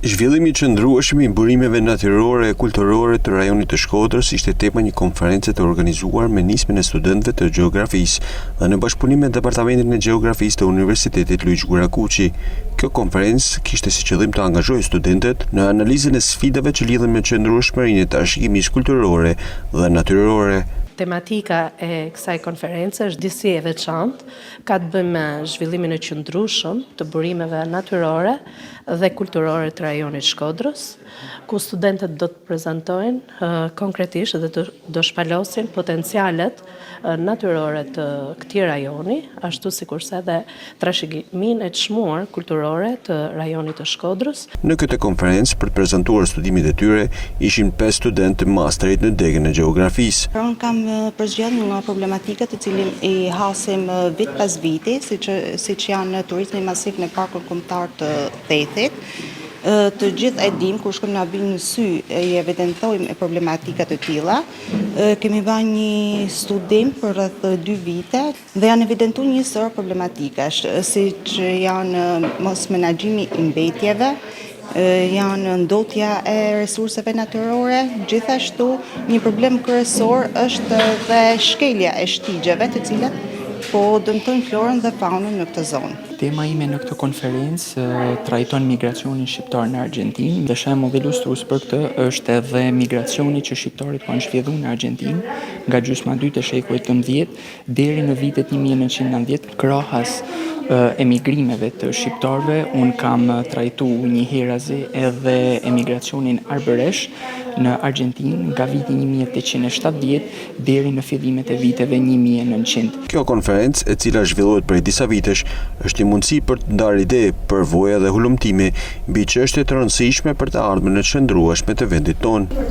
Zhvillimi i qëndrueshëm i burimeve natyrore e kulturore të rajonit të Shkodrës ishte tema një konferencë të organizuar me nismën e studentëve të gjeografisë dhe në bashkëpunim me Departamentin e Gjeografisë të Universitetit Luiq Gurakuqi. Kjo konferencë kishte si qëllim të angazhojë studentët në analizën e sfidave që lidhen me qëndrueshmërinë e trashëgimisë kulturore dhe natyrore. Tematika e kësaj konference është disi e veçantë, ka të bëjë me zhvillimin e qëndrueshëm të burimeve natyrore dhe kulturore të rajonit Shkodrës, ku studentët do të prezantojnë konkretisht dhe do shpalosin potencialet natyrore të këtij rajoni, ashtu sikurse edhe trashëgiminë e çmuar kulturore të rajonit të Shkodrës. Në këtë konferencë për të prezantuar studimet e tyre ishin 5 studentë të masterit në degën e gjeografisë. Kam përzgjedhur nga problematikat të cilin i hasim vit pas viti, siç janë turizmi masiv në parkun kombëtar të Thethit. Të gjithë e dim, kur shkojmë na vijnë në sy e evidentojmë problematika të tilla. Kemi bërë një studim për rreth 2 vite dhe janë evidentuar një sër problematikash, siç janë mos menaxhimi i mbetjeve, janë ndotja e resurseve natyrore, gjithashtu një problem kryesor është dhe shkelja e shtigjeve të cilat po dëmtojnë florën dhe faunën në këtë zonë. Tema ime në këtë konferencë trajton migracionin shqiptar në Argjentinë dhe shembull ilustrues për këtë është edhe migracioni që shqiptarët kanë shfjedhuar në Argjentinë nga gjysma e dytë e shekullit XVIII deri në vitet 1990 krahas emigrimeve të shqiptarëve. Unë kam trajtuar një herazi edhe emigracionin arbëresh në Argjentinë nga viti 1870 deri në fillimet e viteve 1900. Kjo konferencë, e cila zhvillohet prej disa vitesh, është një mundësi për të ndarë ide, përvoja dhe hulumtime mbi çështje të rëndësishme për të ardhmen e qëndrueshme të vendit tonë.